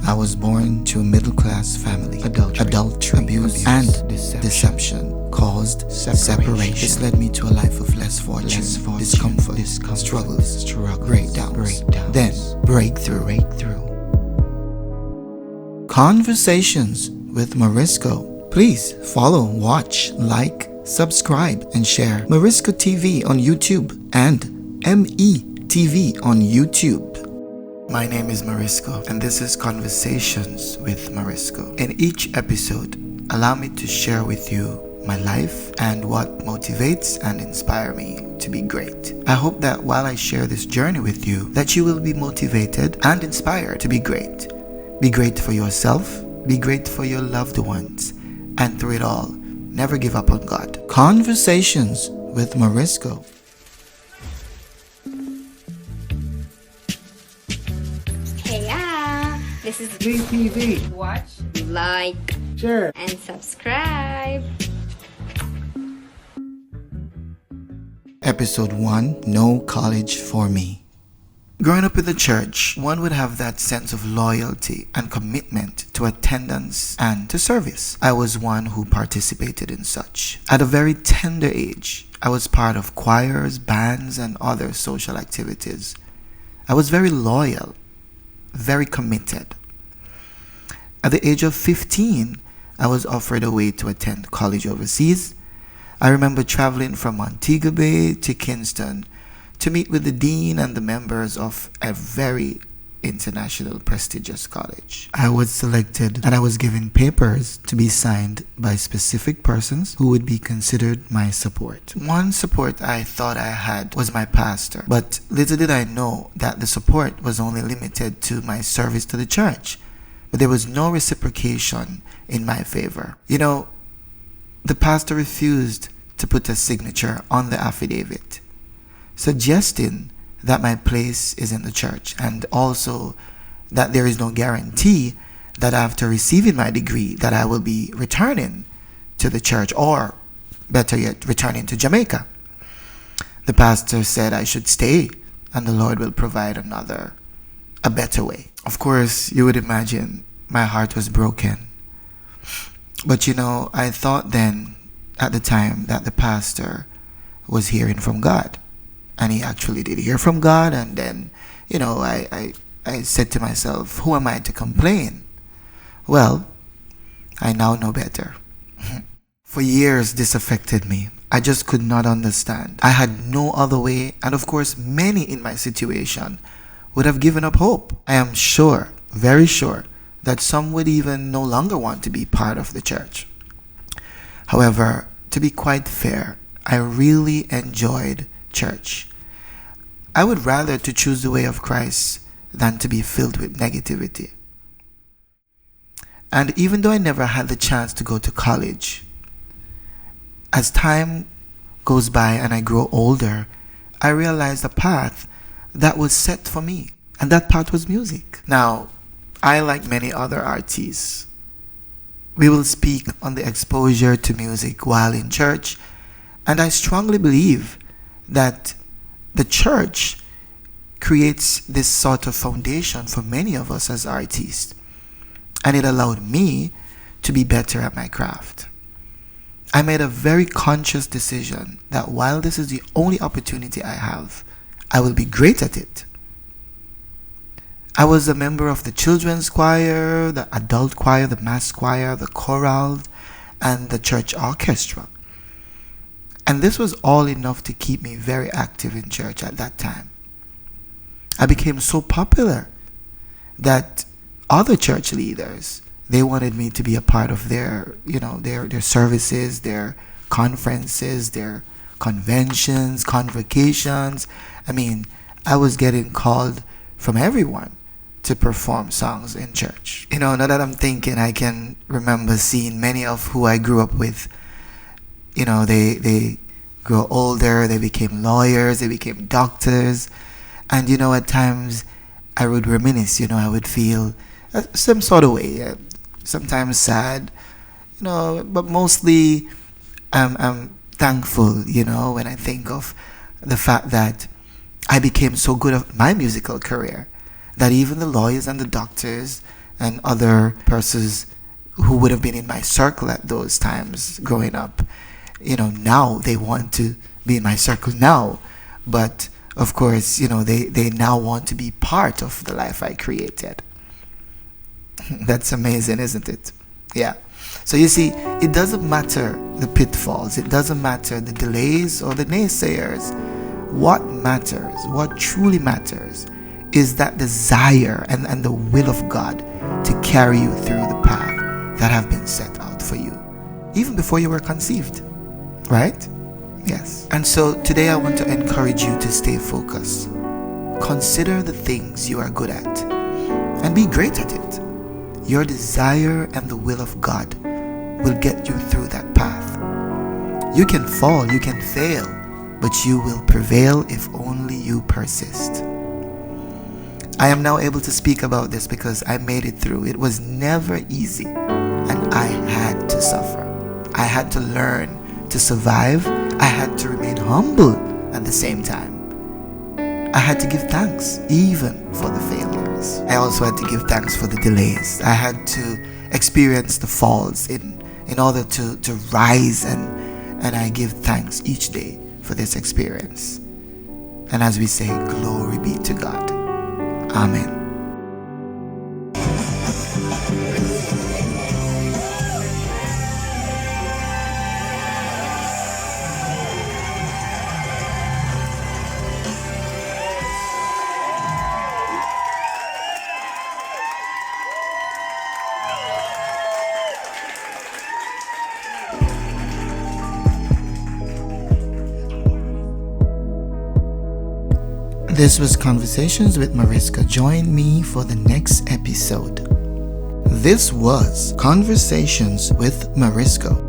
I was born to a middle-class family. Adultery, abuse, and deception caused separation. This led me to a life of less fortune, discomfort, struggles, breakdowns, then breakthrough. Conversations with Marisko. Please follow, watch, like, subscribe, and share Marisko TV on YouTube and METV on YouTube. My name is Marisko, and this is Conversations with Marisko. In each episode, allow me to share with you my life and what motivates and inspires me to be great. I hope that while I share this journey with you, that you will be motivated and inspired to be great. Be great for yourself, be great for your loved ones, and through it all, never give up on God. Conversations with Marisko. This is GTV. Watch, like, Share, and subscribe. Episode 1, No College for Me. Growing up in the church, one would have that sense of loyalty and commitment to attendance and to service. I was one who participated in such. At a very tender age, I was part of choirs, bands, and other social activities. I was very loyal, very committed. At the age of 15, I was offered a way to attend college overseas. I remember traveling from Montego Bay to Kingston to meet with the dean and the members of a very international prestigious college. I was selected and I was given papers to be signed by specific persons who would be considered my support. One support I thought I had was my pastor, but little did I know that the support was only limited to my service to the church, but there was no reciprocation in my favor. You know, the pastor refused to put a signature on the affidavit, suggesting that my place is in the church, and also that there is no guarantee that after receiving my degree that I will be returning to the church, or better yet, returning to Jamaica. The pastor said I should stay and the Lord will provide a better way. Of course, you would imagine my heart was broken. But you know, I thought then at the time that the pastor was hearing from God. And he actually did hear from God. And then, you know, I said to myself, who am I to complain? Well, I now know better. For years, this affected me. I just could not understand. I had no other way. And of course, many in my situation would have given up hope. I am sure, very sure, that some would even no longer want to be part of the church. However, to be quite fair, I really enjoyed church. I would rather to choose the way of Christ than to be filled with negativity. And even though I never had the chance to go to college, as time goes by and I grow older, I realized a path that was set for me, and that path was music. Now, I, like many other artists, we will speak on the exposure to music while in church, and I strongly believe that the church creates this sort of foundation for many of us as artists, and it allowed me to be better at my craft. I made a very conscious decision that while this is the only opportunity I have, I will be great at it. I was a member of the children's choir, the adult choir, the mass choir, the chorale, and the church orchestra. And this was all enough to keep me very active in church at that time. I became so popular that other church leaders, they wanted me to be a part of their services, their conferences, their conventions, convocations. I mean, I was getting called from everyone to perform songs in church. You know, now that I'm thinking, I can remember seeing many of who I grew up with. You know, they grew older, they became lawyers, they became doctors. And, you know, at times I would reminisce, you know, I would feel some sort of way, sometimes sad, you know, but mostly I'm thankful, you know, when I think of the fact that I became so good at my musical career that even the lawyers and the doctors, and other persons who would have been in my circle at those times growing up, now they want to be in my circle now. But of course, they now want to be part of the life I created. That's amazing, isn't it? Yeah. So you see, it doesn't matter the pitfalls, it doesn't matter the delays or the naysayers. What matters, what truly matters, is that desire and the will of God to carry you through the path that have been set out for you, even before you were conceived. Right? Yes. And so today I want to encourage you to stay focused. Consider the things you are good at and be great at it. Your desire and the will of God will get you through that path. You can fall, you can fail, but you will prevail if only you persist. I am now able to speak about this because I made it through. It was never easy, and I had to suffer. I had to learn to survive. I had to remain humble at the same time. I had to give thanks even for the failures. I also had to give thanks for the delays. I had to experience the falls in order to rise, and I give thanks each day for this experience. And as we say, glory be to God. Amen. This was Conversations with Marisko. Join me for the next episode. This was Conversations with Marisko.